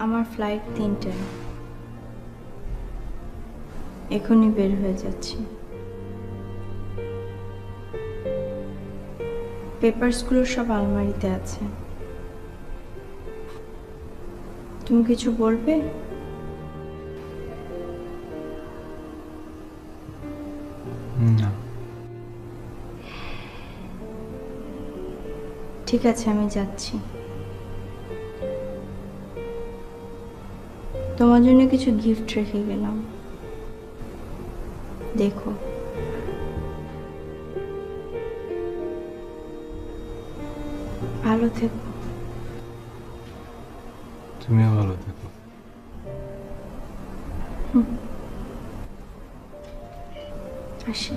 আমার ফ্লাইট 3টায়, এখনই বের হয়ে যাচ্ছি। পেপারসগুলো সব আলমারিতে আছে। তুমি কিছু বলবে? না। ঠিক আছে, আমি যাচ্ছি। তোমার জন্য কিছু গিফট রেখে গেলাম, দেখো। ভালো থেকো। তুমিও ভালো থেকো। আসি।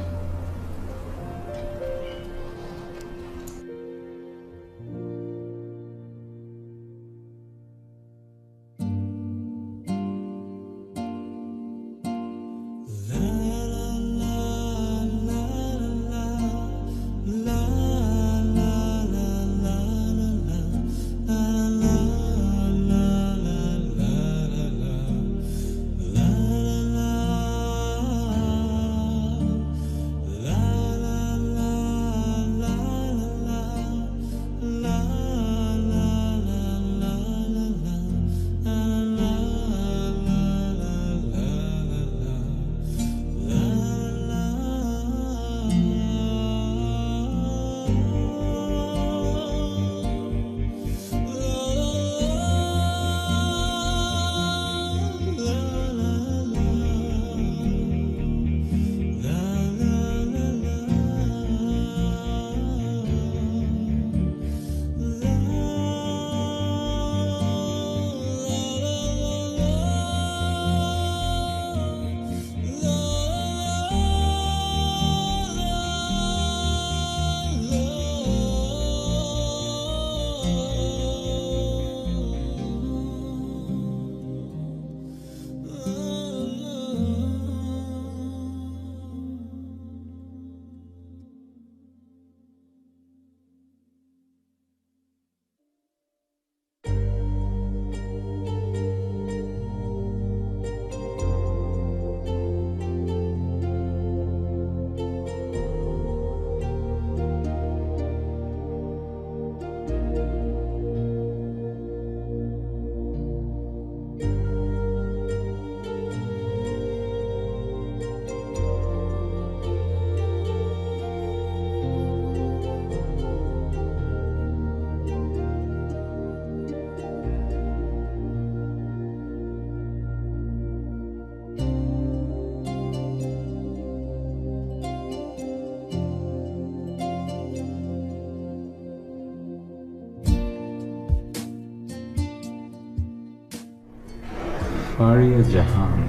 ফারিয়া জাহান,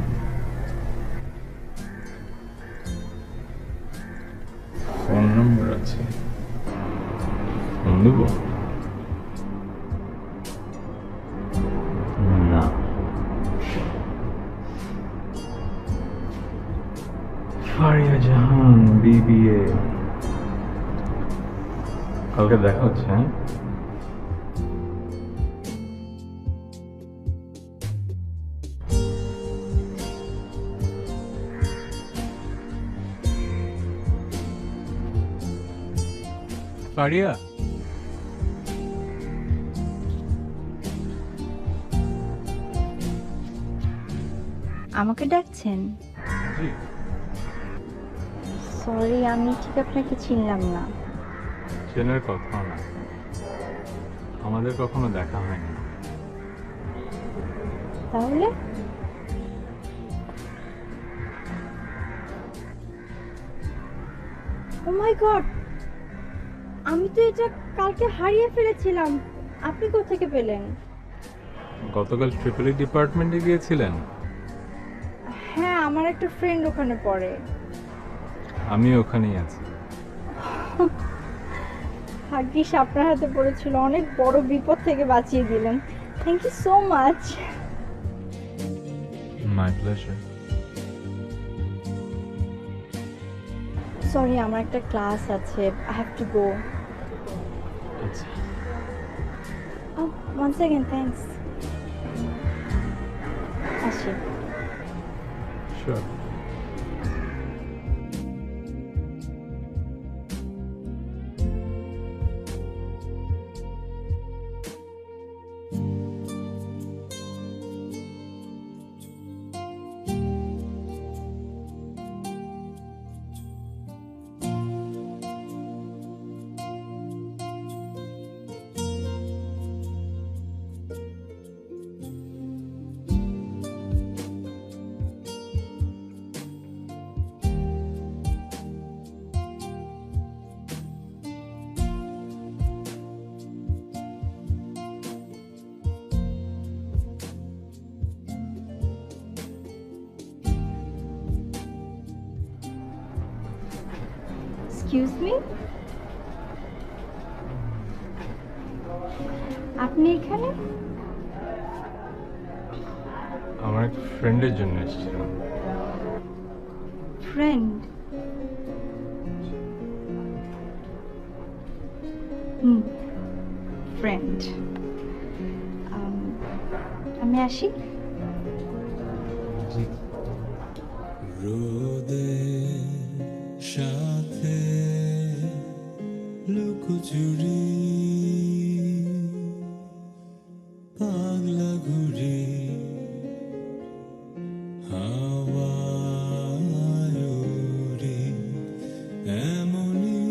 ফোন নম্বর আছে, ফোন দেব? না। ফারিয়া জাহান, BBA। কালকে দেখা হচ্ছে, হ্যাঁ? ফারিয়া, আমাকে ডাকছেন? জি। সরি, আমি ঠিক আপনাকে চিনলাম না। চেনার কথা না, আমাদের কখনো দেখা হয়নি। তাহলে ও মাই গড, আমি তো এটা কালকে হারিয়ে ফেলেছিলাম। আপনি কোত্থেকে পেলেন? গতকাল ট্রিপল ডিপার্টমেন্টে গিয়েছিলেন? হ্যাঁ, আমার একটা ফ্রেন্ড ওখানে পড়ে। আমি ওখানেই আছি। ভাগ্যিস আপনার হাতে পড়েছিল, অনেক বড় বিপদ থেকে বাঁচিয়ে দিলেন। Thank you so much. My pleasure. Sorry, আমার একটা ক্লাস আছে, আই হ্যাভ টু গো। আচ্ছা। One second, thanks. আসি। শিওর। এক্সকিউজ মি, আপনি এখানে? আমার এক ফ্রেন্ডের জন্য এসেছিলাম। ফ্রেন্ড? Hmm, friend. আমি আসি। জি। রোদের সাথে লুকোচুরি পাগলা ঘুরি হাওয়ায় উড়ি এমনই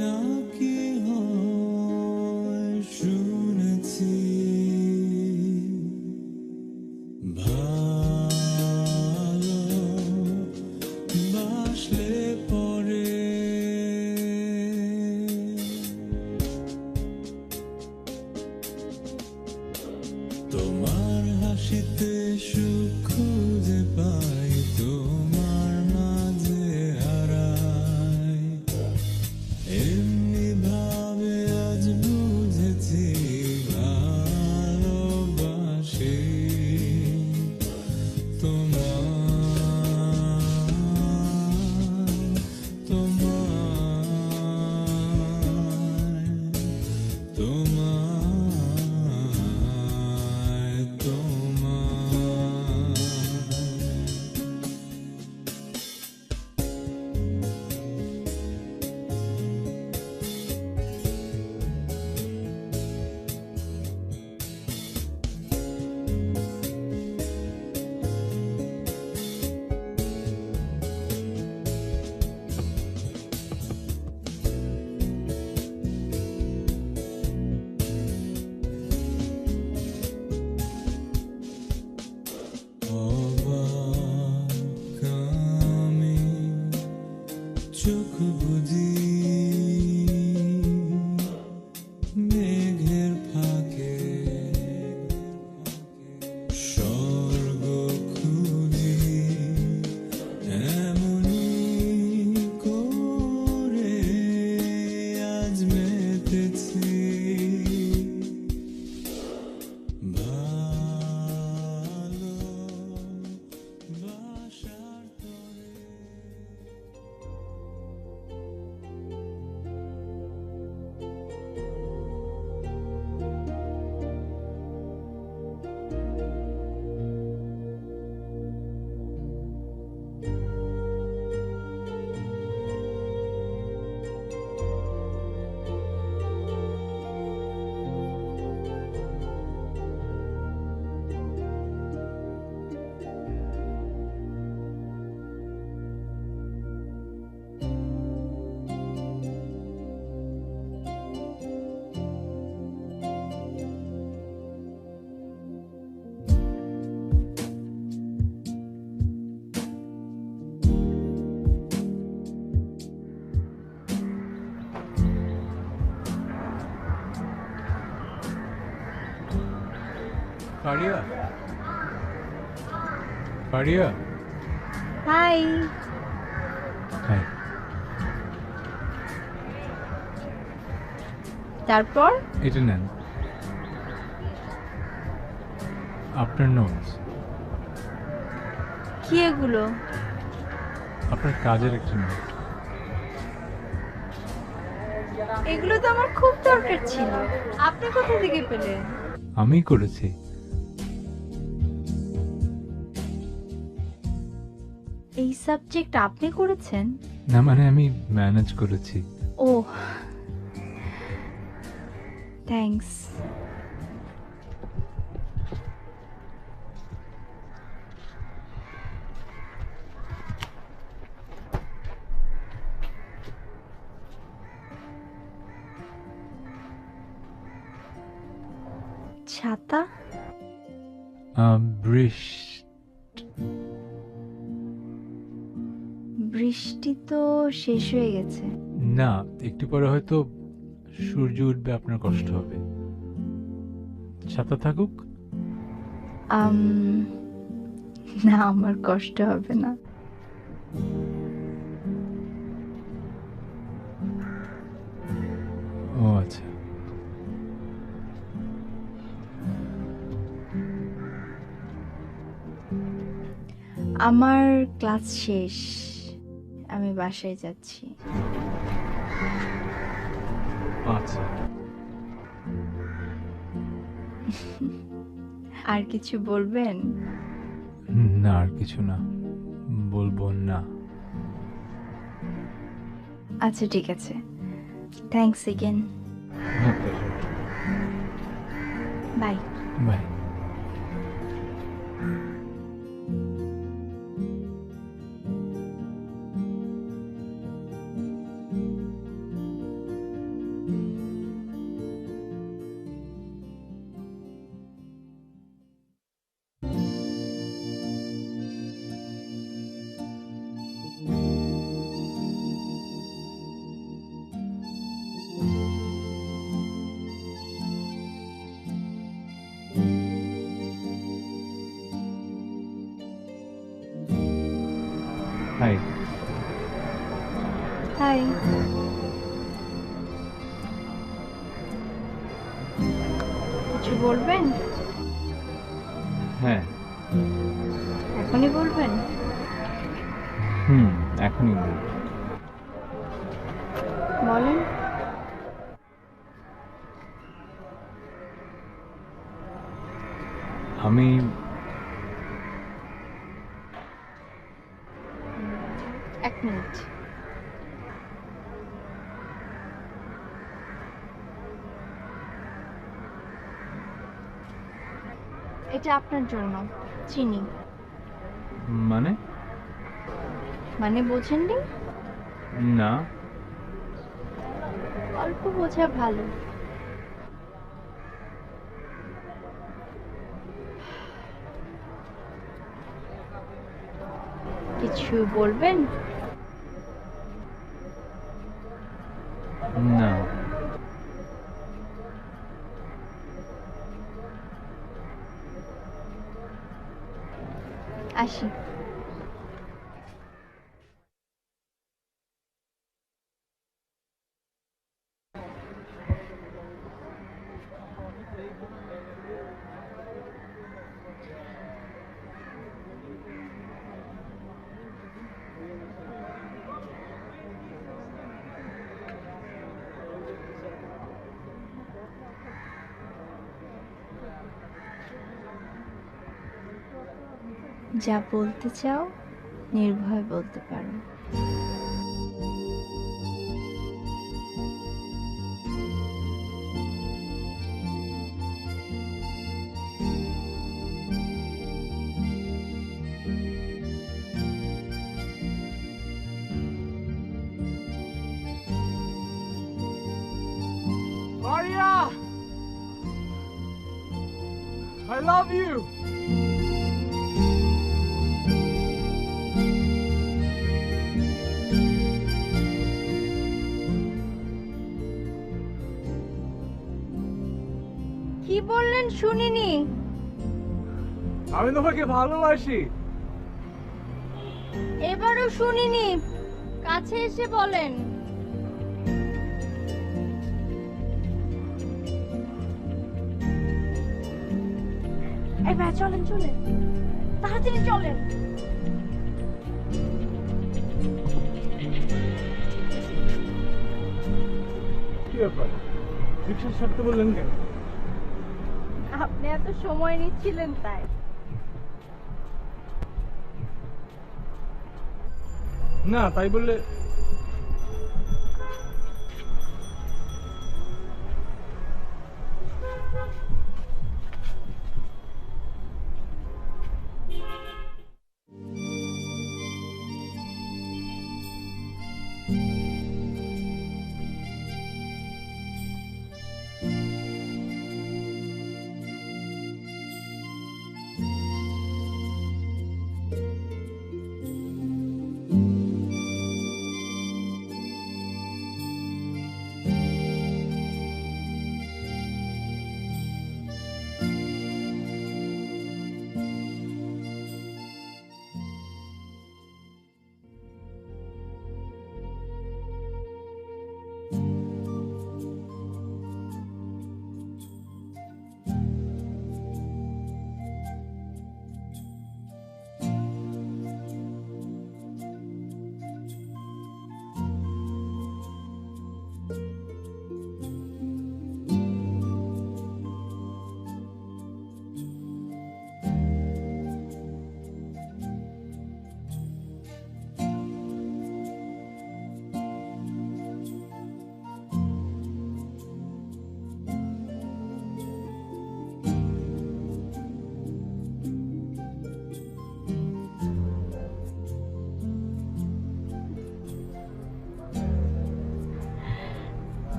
নাকি হয় শুনেছি ভালো বাসলে পরে তোমার হাসিতে সুখ খুঁজে পাই, তোমার মাঝে হারাই এমনি ভাবে আজ বুঝেছি ভালোবাসি তোমায় তোমায় তোমায় তোমায়। অবাক আমি চোখ বুজি মেঘের ফাঁকে স্বর্গ খুঁজি এমনি করে আজ মেতেছি ভালো বাসার তরে। ফারিয়া, ফারিয়া। হাই। হাই। তারপর? এটা নেন, আপনার নোটস। কি এগুলো? আপনার কাজের একটা নোট। এগুলো তো আমার খুব দরকার ছিল, আপনি কোথা থেকে পেলেন? আমি করেছি। এই সাবজেক্ট আপনি করেছেন? না মানে আমি ম্যানেজ করেছি। ও, থ্যাঙ্কস। ছাতা? বৃষ্টি তো শেষ হয়ে গেছে। না, একটু পরে হয়তো সূর্য উঠবে, আপনার কষ্ট হবে। ছাতা থাকুক? আম, না, আমার কষ্ট হবে না। ও আচ্ছা। আমার ক্লাস শেষ, আমি বাসায় যাচ্ছি। আচ্ছা, আর কিছু বলবেন? না আর কিছু না, বলবো না। আচ্ছা ঠিক আছে, thanks again. Bye. Bye. Hi. Hi. কিছু বলবেন? হ্যাঁ। এখনই বলবেন? এখনই বলবো। বলেন। আমি এক মিনিট। এটা আপনার জন্য চিনি। মানে? মানে বোঝেননি? না। অল্প বোঝা ভালো। কিছু বলবেন? না। আসি। যা বলতে চাও নির্ভয়ে বলতে পারো। Maria! I love you! কি বললেন শুনিনি। আমি তোমাকে ভালোবাসি। এবারও শুনিনি, কাছে এসে বলেন। এই ভাই চলেন চলেন, তাড়াতাড়ি চলেন। কি ব্যাপার, রিক্সা ছাড়তে বললেন কেন? আপনি এত সময় নিচ্ছিলেন তাই। না তাই বললে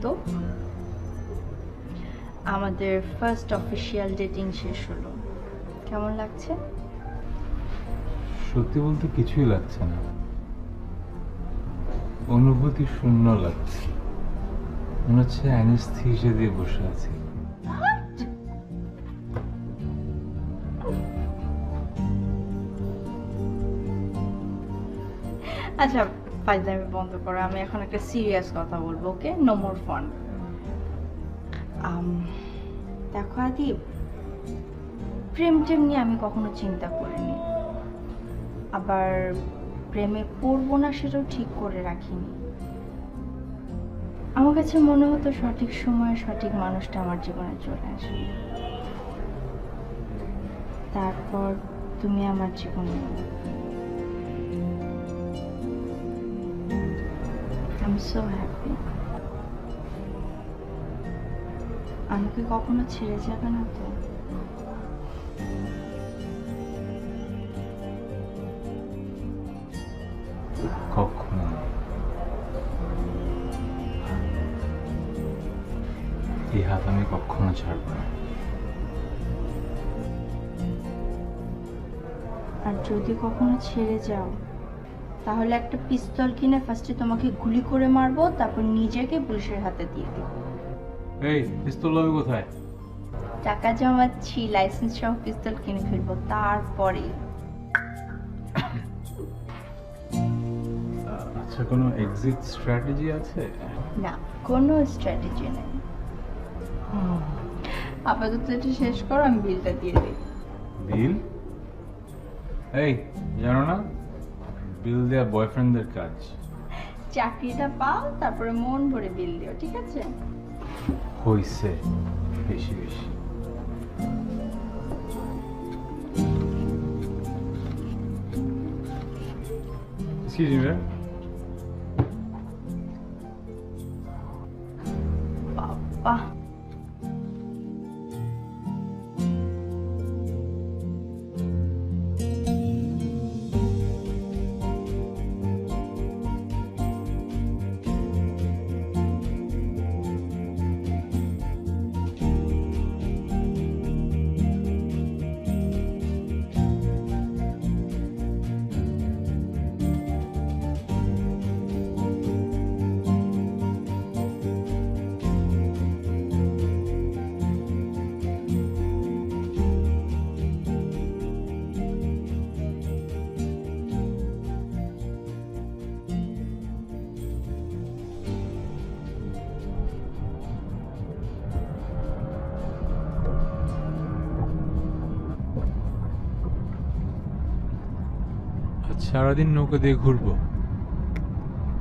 তো আমাদের ফার্স্ট অফিসিয়াল ডেটিং শেষ হলো, কেমন লাগছে? সত্যি বলতে কিছুই লাগছে না, অনুভূতি শূন্য লাগছে, মনে হচ্ছে অ্যানেস্থিসিয়া দিয়ে বসে আছি। আচ্ছা ফাইজলামি বন্ধ করো, আমি এখন একটা সিরিয়াস কথা বলবো, ওকে? No more von. দেখো আদিব, প্রেম টেম নিয়ে আমি কখনো চিন্তা করিনি, আবার প্রেমে পড়বো না সেটাও ঠিক করে রাখিনি। আমার কাছে মনে হতো সঠিক সময়ে সঠিক মানুষটা আমার জীবনে চলে আসবে, তারপর তুমি আমার জীবনে এলে। I'm so happy. আমাকে কখনো ছেড়ে যাবে না তো? কখনো না। এই হাত আমি কখনো ছাড়বো না। আর যদি কখনো ছেড়ে যাও তাহলে একটা পিস্তল কিনে ফার্স্টে তোমাকে গুলি করে মারবো, তারপর নিজেকে পুলিশের হাতে দিয়ে দিব। এই পিস্তল হবে কোথায়? টাকা জমাচ্ছি, লাইসেন্স সহ পিস্তল কিনে ফেলবো, তারপরে। আচ্ছা, কোনো এক্সিট স্ট্র্যাটেজি আছে? না, কোনো স্ট্র্যাটেজি নেই। আপাতত এটা শেষ করো, আমি বিলটা দিয়ে দিই। বিল? এই জানো না, বিল দেয়া বয়ফ্রেন্ডদের কাজ। চাকরিটা পাও, তারপরে মন ভরে বিল দিও, ঠিক আছে? হইছে বেশি বেশি। Excuse me, ma'am. বাবা, সারাদিন নৌকা দিয়ে ঘুরবো,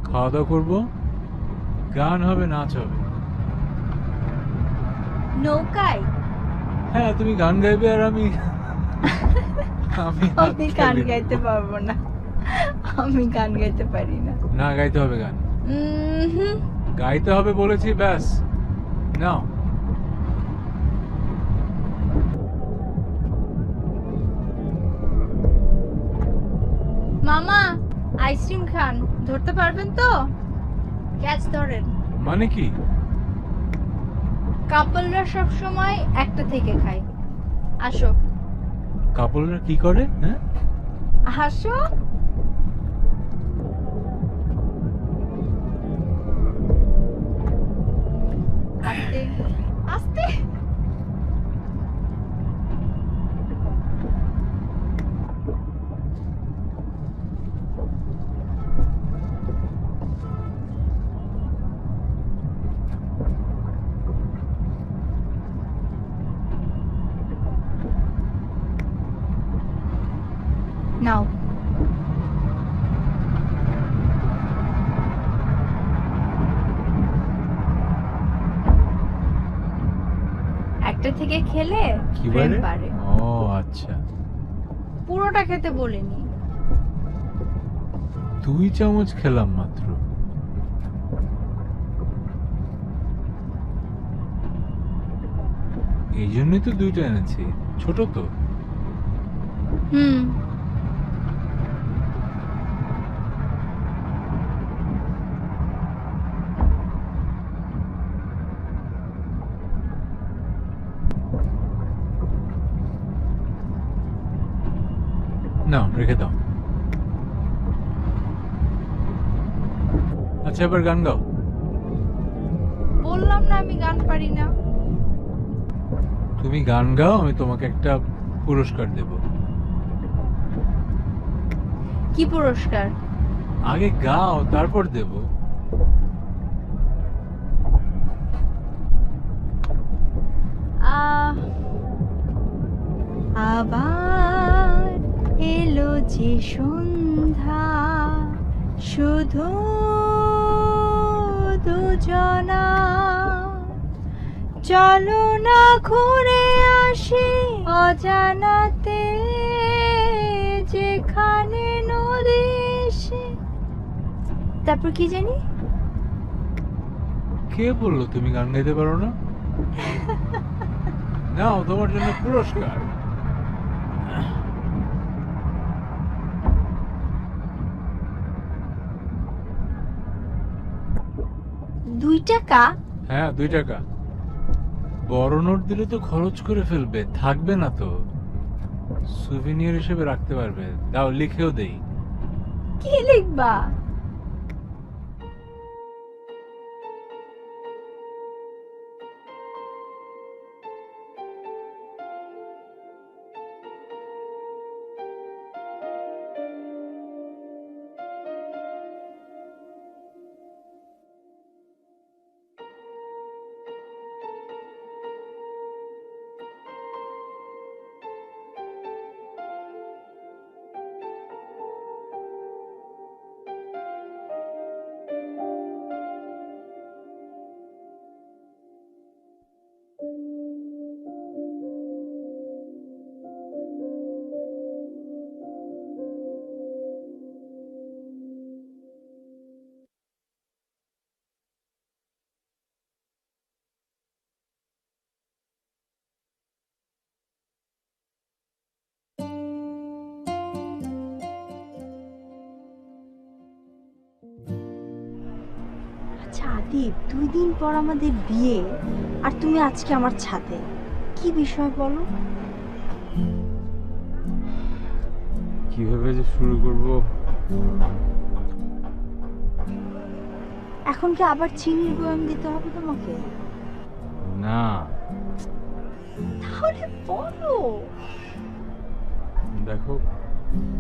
খাওয়া দাওয়া করবো, গান হবে, নাচ হবে। নৌকায়? হ্যাঁ, তুমি গান গাইবে আর আমি আমি হাত আমি গান তালি গাইতে দেবো। পারবো না। আমি গান গাইতে পারি না। না, গাইতে হবে গান, হুম, গাইতে হবে বলেছি, ব্যাস। নাও। মামা আইসক্রিম খান, ধরতে পারবেন তো? ক্যাচ ধরেন। মানে কি? কাপলরা সব সময় একটা থেকে খায়। আসো কাপড়রা কি করে? হ্যাঁ, আসো। আস্তে আস্তে। নাও। একটা থেকে খেলে কি প্রেম বলে? বাড়ে। ও আচ্ছা, পুরোটা খেতে বলিনি। 2 চামচ খেলাম মাত্র। এই জন্যই তো 2টা এনেছি, ছোট তো। হুম, নাও, রেখে দাও। আচ্ছা, এবার গান গাও। বললাম না আমি গান পারি না। তুমি গান গাও, আমি তোমাকে একটা পুরস্কার দেব। কি পুরস্কার? আগে গাও, তারপর দেব। আহ, আবার এলো যে সন্ধ্যা, শুধু দুজনা, চলো না ঘুরে আসি অজানাতে, যেখানে নদী এসে। তারপর কি জানি? কে বললো তুমি গান গাইতে পারো না? নাও, তোমার জন্য পুরস্কার। ৳2? হ্যাঁ, 2 টাকা। বড় নোট দিলে তো খরচ করে ফেলবে, থাকবে না তো। সুভিনিয়র হিসেবে রাখতে পারবে। দাও, লিখেও দেই। কি লিখবা? আচ্ছা আদিব, 2 দিন পর আমাদের বিয়ে, আর তুমি আজকে আমার ছাদে, কি বিষয় বলো? কিভাবে যে শুরু করব? এখন কি আবার চিনির বয়াম দিতে হবে তোমাকে? না, তাহলে বলো। দেখো,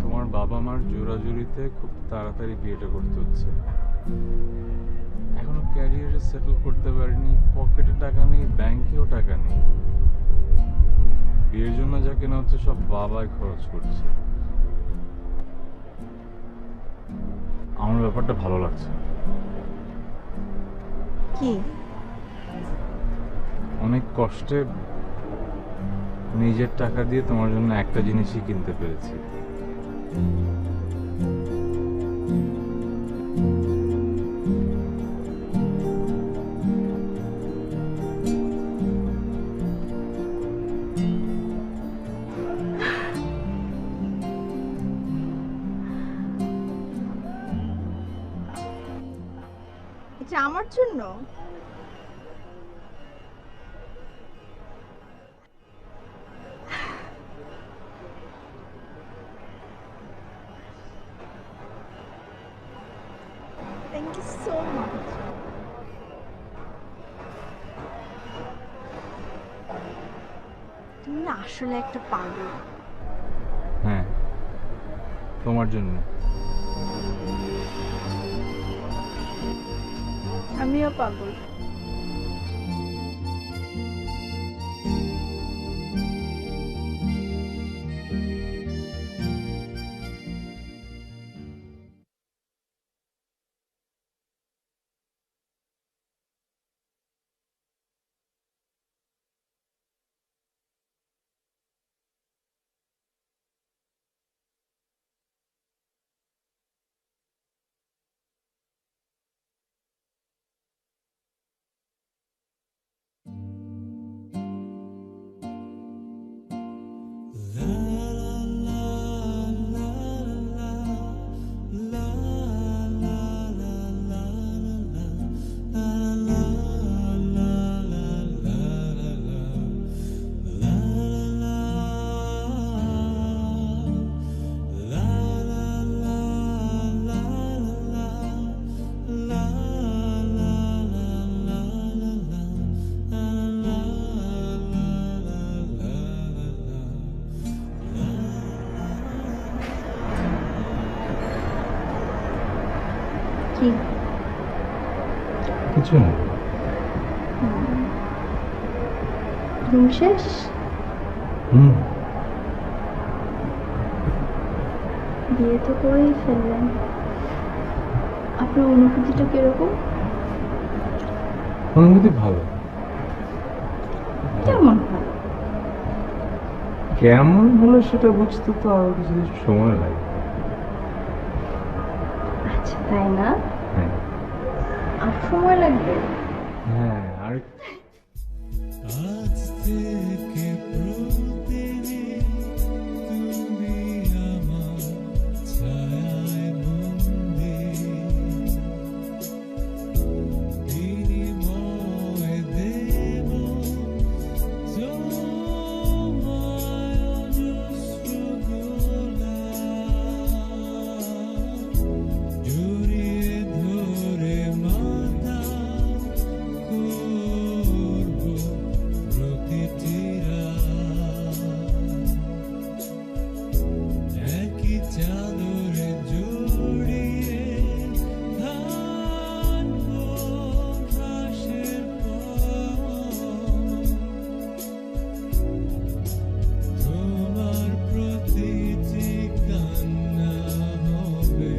তোমার বাবা মার জোরাজুরিতে খুব তাড়াতাড়ি বিয়েটা করতে হচ্ছে। এখনো ক্যারিয়ারে সেটেল করতে পারিনি, পকেটে টাকা নেই, ব্যাংকেও টাকা নেই। বিয়ের জন্য যা কেনা হচ্ছে সব বাবাই খরচ করছে। আমার ব্যাপারটা ভালো লাগছে। কি? অনেক কষ্টে নিজের টাকা দিয়ে তোমার জন্য একটা জিনিসই কিনতে পেরেছি। আচ্ছা আমার জন্য? Thank you so much. তুমি না আসলে একটা পাগল। হ্যাঁ, তোমার জন্য। আমিও পাগল। কি? কিছু না। রুম শেষ? বিয়ে তো করেই ফেললেন, আপনার অনুভূতিটা কিরকম? অনুভূতি ভালো। কেমন ভালো? কেমন হলো সেটা বুঝতে তো আরো কিছু সময় লাগে। আচ্ছা তাই না? হ্যাঁ আর সময় লাগবে? হ্যাঁ, আর আজ থেকে প্রতিদিন তুমি আমার ছায়ায় বন্দি, বিনিময়ে দেব তোমায় অজস্র গোলাপ, জড়িয়ে ধরে মাথা করব প্রতিটি রাত, একই চাদরে জড়িয়ে থাকবো ঘাসের পর, তোমার প্রতিটি কান্না হবে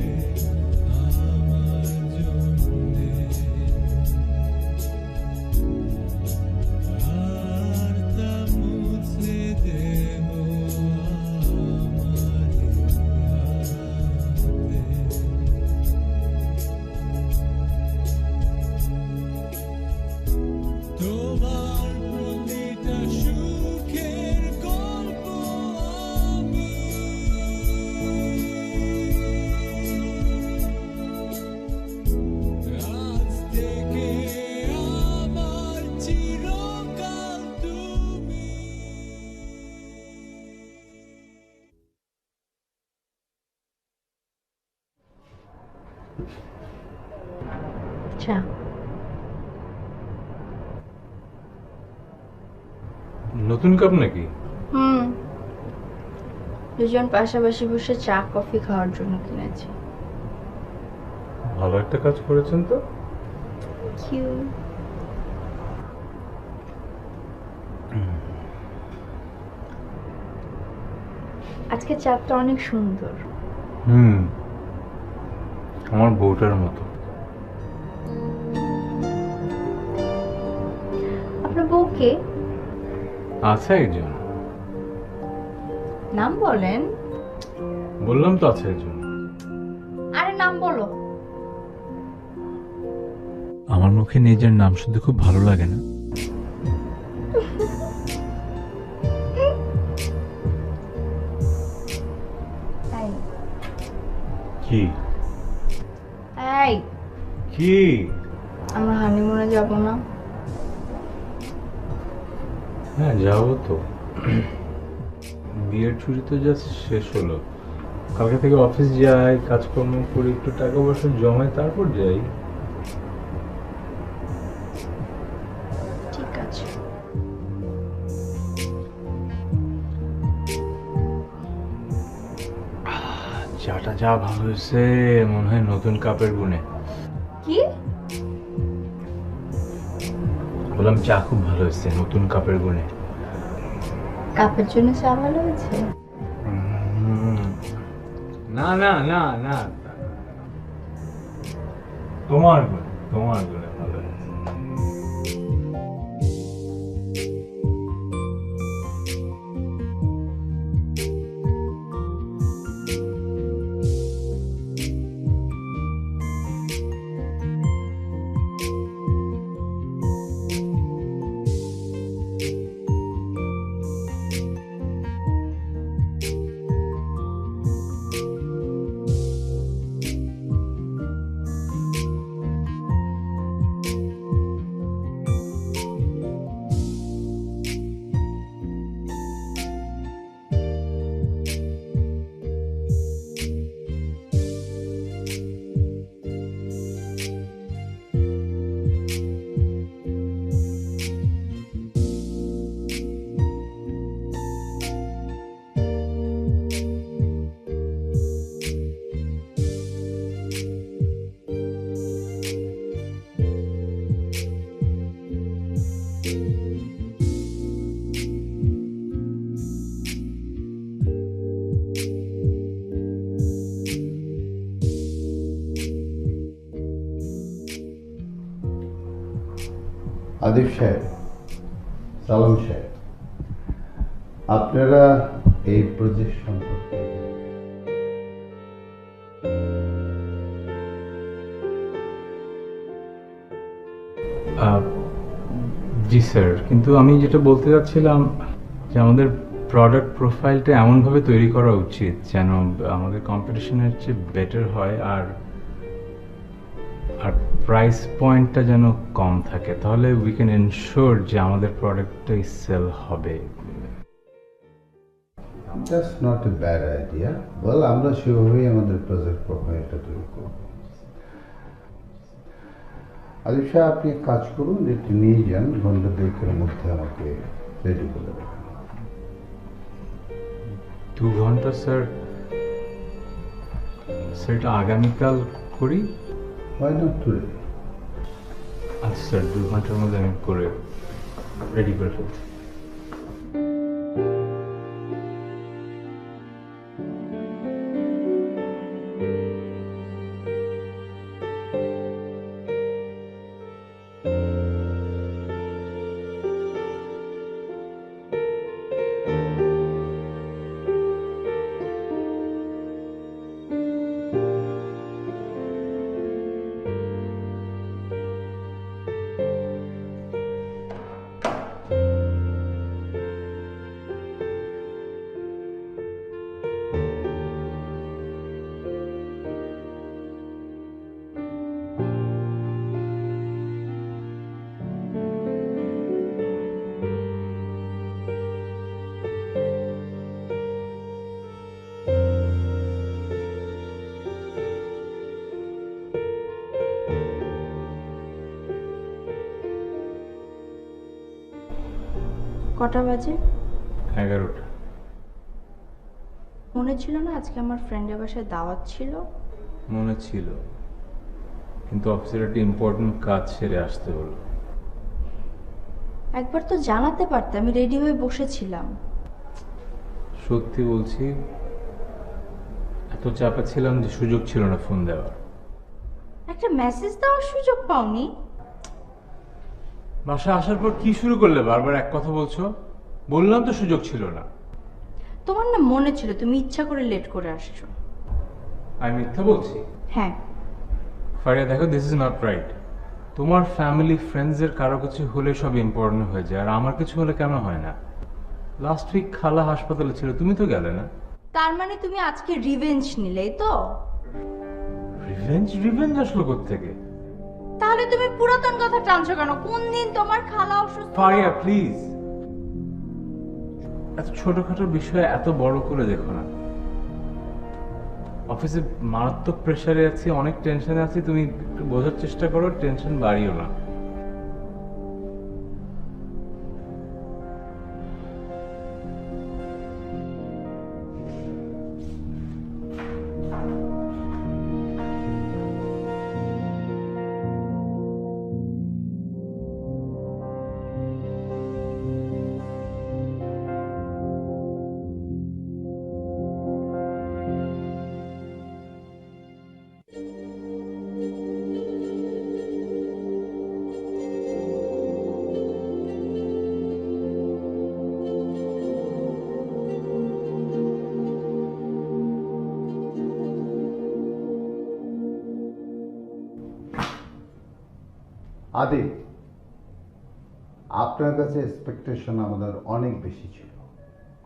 আমার জন্যে, আর তা মুছে দেব আমারই হাতে। তোমার প্রতিটা সুখের গল্প আমি আজ থেকে আমার চিরকাল তুমি। আচ্ছা নতুন কাপ নাকি? দুজন পাশাপাশি বসে চা কফি খাওয়ার জন্য কিনেছি। ভালো একটা কাজ করেছেন তো। কিউ আজকে চাটা অনেক সুন্দর। আমার বউটার মতো। আপনার বউকে আছে একজন। নাম বলেন। বললাম তো আছে একজন। আরে নাম বলো। আমার মুখে নিজের নাম শুনতে খুব ভালো লাগে না। তাই কি এই কি আমরা হানিমুনে যাব না? হ্যাঁ যাবো তো। বিয়ের ছুটি তো জাস্ট শেষ হলো, কালকে থেকে অফিস যাই, কাজকর্ম করি, একটু টাকা পয়সা জমাই, তারপর যাই। ঠিক আছে। চাটা যা ভালো হয়েছে, মনে হয় নতুন কাপের গুণে। কি? বললাম চা খুব ভালো হয়েছে নতুন কাপের গুণে। কাপের জন্য চা ভালো হয়েছে? না না না না, তোমার গুণে, তোমার গুণে ভালো হয়েছে। আদিব সাহেব, সালাম সাহেব, আপনারা এই প্রজেক্ট সম্পর্কে জি স্যার, কিন্তু আমি যেটা বলতে চাচ্ছিলাম যে আমাদের প্রোডাক্ট প্রোফাইলটা এমনভাবে তৈরি করা উচিত যেন আমাদের কম্পিটিশনের চেয়ে বেটার হয়, আর আর প্রাইস পয়েন্টটা যেন কম থাকে, তাহলে উই ক্যান এনশিওর যে আমাদের প্রোডাক্টটাই সেল হবে। Just not a bad idea. বল, আমরা সেভাবেই আমাদের প্রজেক্ট প্রোফাইলটা তৈরি করব। আদিব সাহেব, আপনি এক কাজ করুন, এটি নিয়ে যান, ঘন্টা দুয়েকের মধ্যে আমাকে রেডি করে দেবেন। 2 ঘন্টা স্যার? স্যার এটা আগামীকাল করি। Why not today? আচ্ছা স্যার, 2 ঘন্টার মধ্যে আমি করে রেডি করে ফেলছি। কটা বাজে? 11টা। মনে ছিল না আজকে আমার ফ্রেন্ডের বাসায় দাওয়াত ছিল? মনে ছিল, কিন্তু অফিসের একটা ইম্পর্টেন্ট কাজ সেরে আসতে হলো। একবার তো জানাতে পারতে, আমি রেডি হয়ে বসেছিলাম। সত্যি বলছি, এত চাপে ছিলাম যে সুযোগ ছিল না ফোন দেওয়ার। একটা মেসেজ দেওয়ার সুযোগ পাওনি? বাসায় আসার পর কি শুরু করলে? বারবার এক কথা বলছো। বললাম তো সুযোগ ছিল না। তোমার না মনে ছিল, তুমি ইচ্ছা করে লেট করে আসছো। আমি মিথ্যা বলছি? হ্যাঁ। ফারিয়া দেখো, দিস ইজ নট রাইট। তোমার ফ্যামিলি ফ্রেন্ডসের কারো কিছু হলে সব ইম্পর্টেন্ট হয়ে যায়, আর আমার কিছু হলে কেন হয় না? লাস্ট উইক খালা হাসপাতালে ছিল, তুমি তো গেলে না। তার মানে তুমি আজকে রিভেঞ্জ নিলেই তো? রিভেঞ্জ? রিভেঞ্জ আসলো কোত্থেকে? তাহলে তুমি পুরাতন কথা টানছো কেন? কোন দিন তোমার খালা অসুস্থ? ফারিয়া প্লিজ, এত ছোটখাটো বিষয়ে এত বড় করে দেখো না। অফিসে মারাত্মক প্রেসারে আছি, অনেক টেনশনে আছি, তুমি একটু বোঝার চেষ্টা করো, টেনশন বাড়িও না। আদিব, আপনার কাছে এক্সপেকটেশন আমাদের অনেক বেশি ছিল,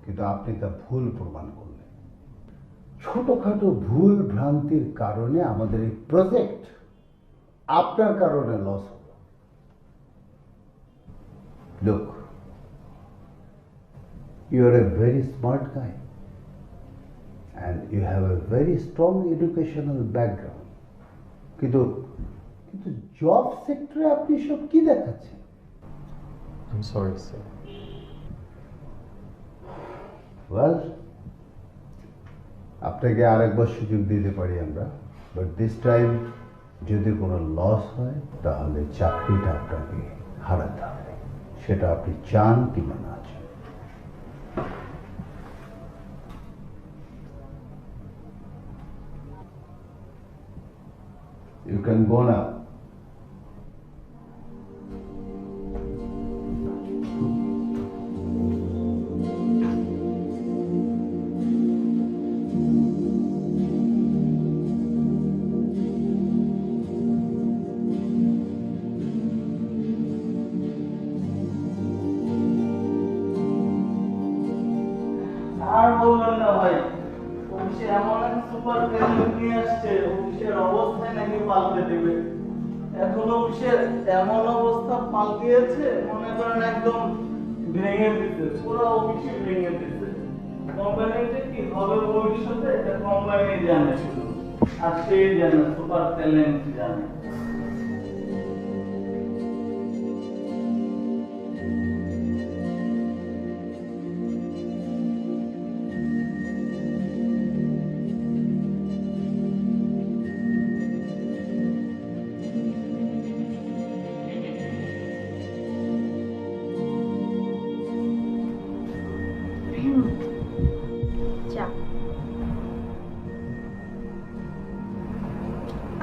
কিন্তু আপনি তা ভুল প্রমাণ করলেন। ছোটখাটো ভুল ভ্রান্তির কারণে আমাদের এই প্রজেক্ট আপনার কারণে লস হলো। Look, you are a very smart guy and you have a very strong educational background, কিন্তু জব সেক্টরে আপনি সব কি দেখাচ্ছেন? I'm sorry, sir. ওয়েল, আপনাকে আরেকবার সুযোগ দিতে পারি আমরা, বাট দিস টাইম যদি কোনো লস হয় তাহলে চাকরিটা আপনাকে হারাতে হবে। সেটা আপনি চান কিংবা না চান। You can go now. আর বলবেন না ভাই, অফিসে এমন এক সুপার ক্যান্ডিডেট নিয়ে আসছে, অফিসের অবস্থায় নাকি পাল্টে দেবে। এখন অফিসের এমন অবস্থা পাল্টিয়েছে, মনে করেন একদম ভেঙে দিতে, পুরো অফিসে ভেঙে দিতে। কোম্পানিতে কি হবে ভবিষ্যতে এটা কোম্পানি জানে শুধু, আর সেই জানে, সুপার ট্যালেন্ট জানে। চা।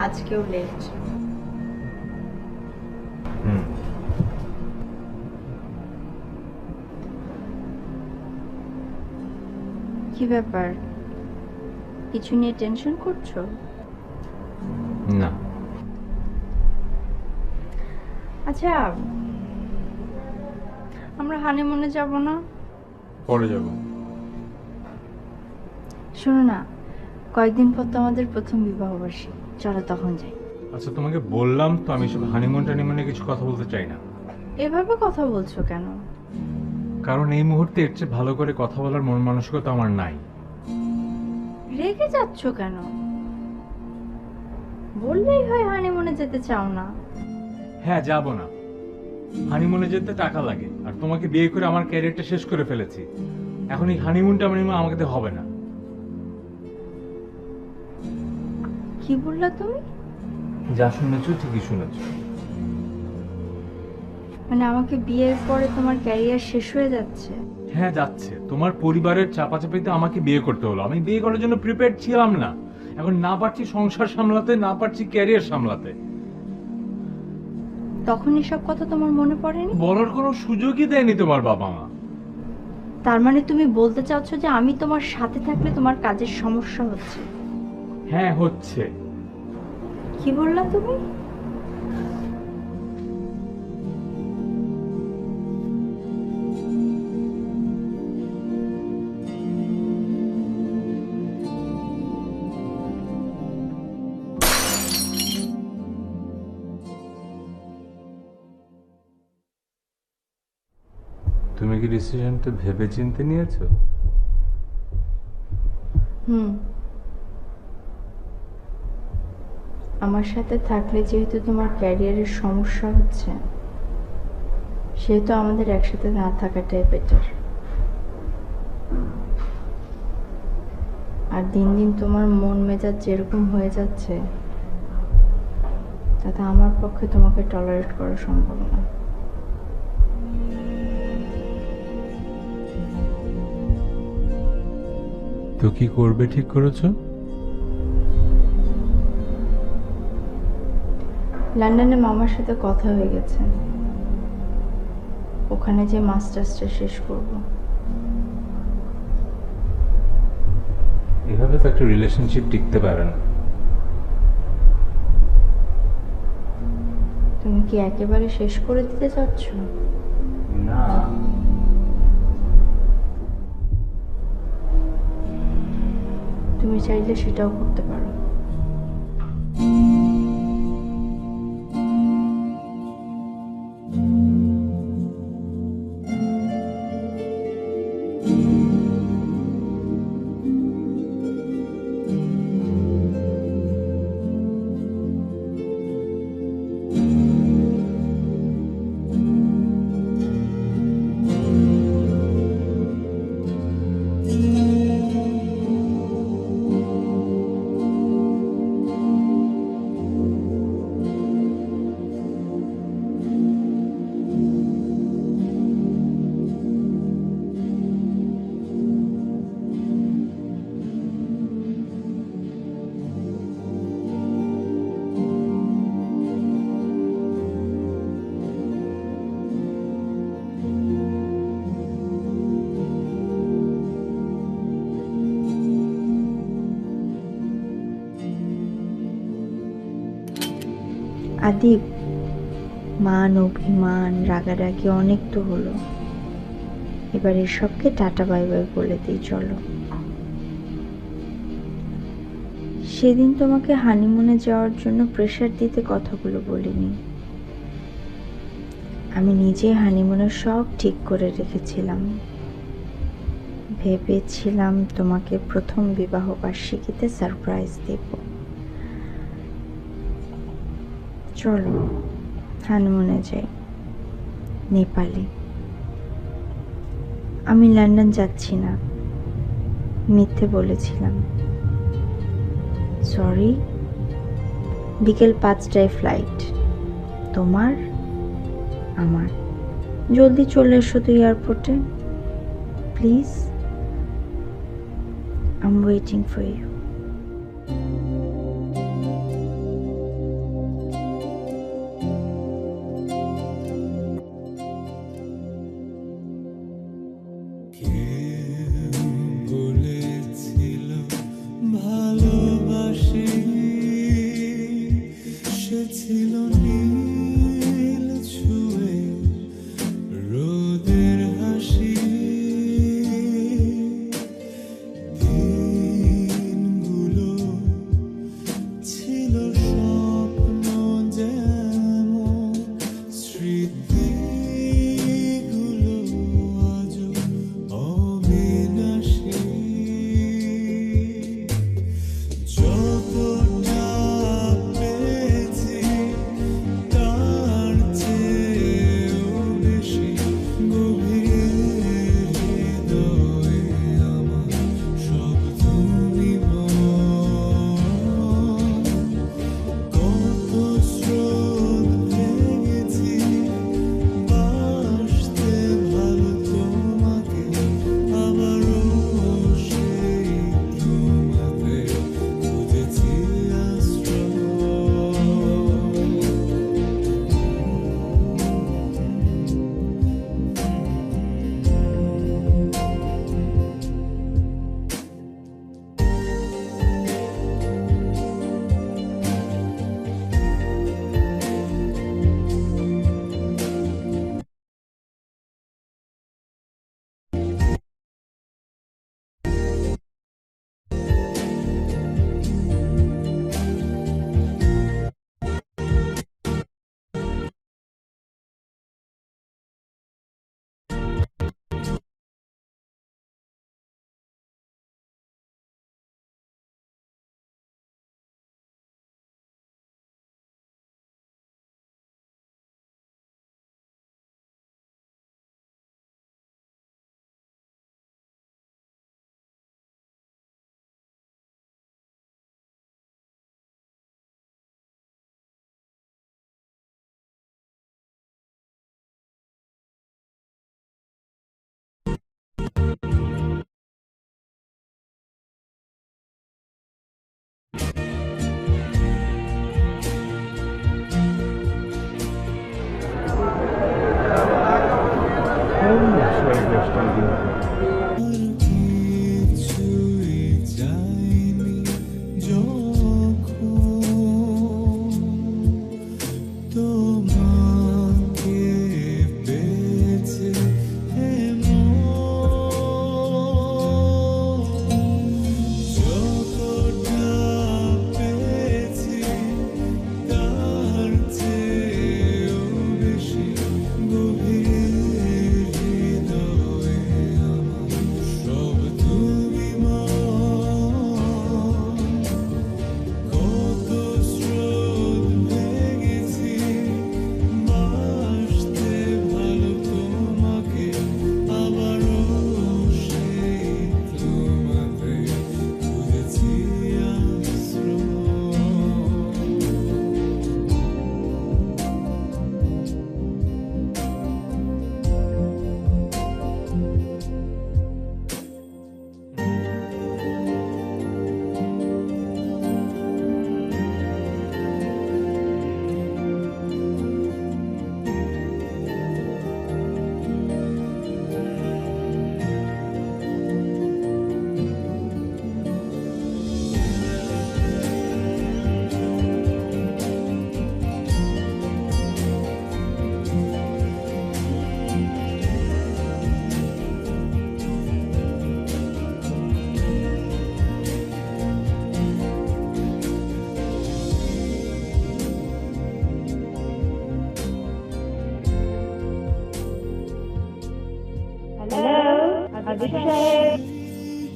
আজকেও লেট। কি ব্যাপার, কিছু নিয়ে টেনশন করছো? না। আচ্ছা, আমরা হানিমুনে যাব না? পরে যাব। শোনো না, কয়েকদিন পর তো আমাদের প্রথম বিবাহবার্ষিকী, চলো তখন যাই। আচ্ছা, তোমাকে বললাম তো আমি সব হানিমুন টানিমুনে কিছু কথা বলতে চাই না। এভাবে কথা বলছো কেন? কারণ এই মুহূর্তে এর চেয়ে ভালো করে কথা বলার মন মানসিকতা আমার নাই। রেগে যাচ্ছ কেন? বললেই হয় হানিমুনে যেতে চাও না। হ্যাঁ, যাব না। হানিমুনে যেতে টাকা লাগে, আর তোমাকে বিয়ে করে আমার ক্যারিয়ারটা শেষ করে ফেলেছি। এখন এই হানিমুন টানিমুন আমাকে হবে না। কি বললা তুমি? যা শুনেছো ঠিকই শুনেছো। মানে আমাকে বিয়ের পরে তোমার ক্যারিয়ার শেষ হয়ে যাচ্ছে? হ্যাঁ, যাচ্ছে। তোমার পরিবারের চাপাচাপিতে আমাকে বিয়ে করতে হলো। আমি বিয়ে করার জন্য প্রিপেয়ার ছিলাম না। এখন না পারছি সংসার সামলাতে, না পারছি ক্যারিয়ার সামলাতে। তখন এসব কথা তোমার মনে পড়েনি? বলার কোনো সুযোগই দেয়নি তোমার বাবা মা। তার মানে তুমি বলতে চাচ্ছো যে আমি তোমার সাথে থাকলে তোমার কাজের সমস্যা হচ্ছে? হ্যাঁ, হচ্ছে। কি বললা তুমি? কি ডিসিশনটা ভেবে চিন্তে নিয়েছো? হুম, আমার সাথে থাকলে যেহেতু তোমার ক্যারিয়ারের সমস্যা হচ্ছে, সেহেতু আমাদের একসাথে না থাকাটাই বেটার। আর দিন দিন তোমার মন মেজাজ যেরকম হয়ে যাচ্ছে, তাতে আমার পক্ষে তোমাকে টলারেট করা সম্ভব না। তো কি করবে ঠিক করেছো? লন্ডনে মামার সাথে কথা হয়ে গেছে, ওখানে যে মাস্টার্সটা শেষ করব। এভাবে তো একটা রিলেশনশিপ টিকতে পারে না। তুমি কি একেবারে শেষ করে দিতে চাচ্ছ? না, তুমি চাইলে সেটাও করতে পারো। আদিব, মান অভিমান রাগারাগি অনেক তো হলো, এবার এসবকে টাটা বাই বাই বলে দিই চলো। সেদিন তোমাকে হানিমুনে যাওয়ার জন্য প্রেশার দিতে কথাগুলো বলিনি। আমি নিজে হানিমুনের সব ঠিক করে রেখেছিলাম, ভেবেছিলাম তোমাকে প্রথম বিবাহ বার্ষিকীতে সারপ্রাইজ দেব। চলো হানিমুনে যাই, নেপালে। আমি লন্ডন যাচ্ছি না, মিথ্যে বলেছিলাম, সরি। বিকেল 5টায় ফ্লাইট, তোমার আমার। জলদি চলে এসো তো এয়ারপোর্টে please, I am waiting for you. বলেছিল ভালোবাসি, সে ছিল নীল ছুঁয়ে রোদের হাসি। দিন কিছুই যায়নি যখন তোমাকে পেয়েছে যতটা পেয়েছি তার চেয়েও বেশি গভীর হৃদয়ে আমার সব তুমি কত স্রোত ভেঙেছি বাসতে ভালো তোমাকে আবারও সেই তোমাতে খুঁজেছি আশ্রয়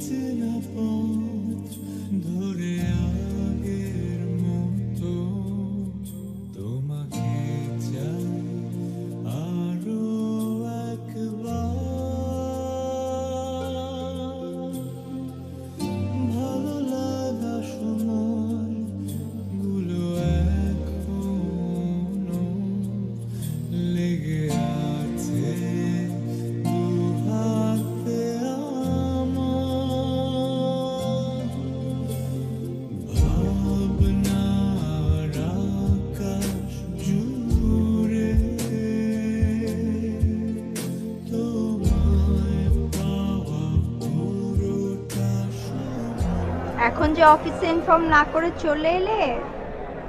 চেনা পথ ধরে আগের মতো তোমাকে চাই আরো একবার ভালো লাগা সময় গুলো এখনো লেগে আছে দু হাতে আমার ভাবনার আকাশ জুড়ে তোমায় পাওয়া পুরোটা সময় এখন যে অফিসে ইনফর্ম না করে চলে এলে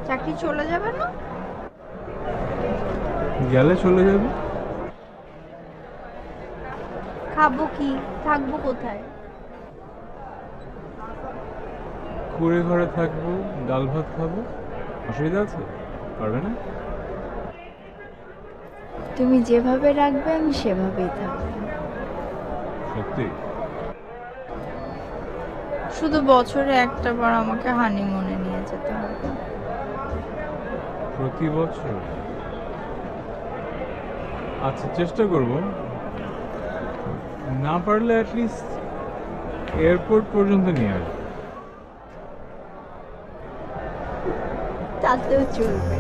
চাকরি চলে যাবে না? গেলে চলে যাবে। খাবো কি, থাকবো কোথায়? কুড়ে ঘরে থাকবো, ডাল ভাত খাবো, অসুবিধা আছে? পারবে না? তুমি যেভাবে রাখবে আমি সেভাবেই থাকবো। সত্যি? শুধু বছরে একটা বার আমাকে হানিমুনে নিয়ে যেতে হবে। প্রতি বছর? আচ্ছা, চেষ্টা করব। না পারলে অ্যাটলিস্ট এয়ারপোর্ট পর্যন্ত নিয়ে আসবো। তাতেও চলবে।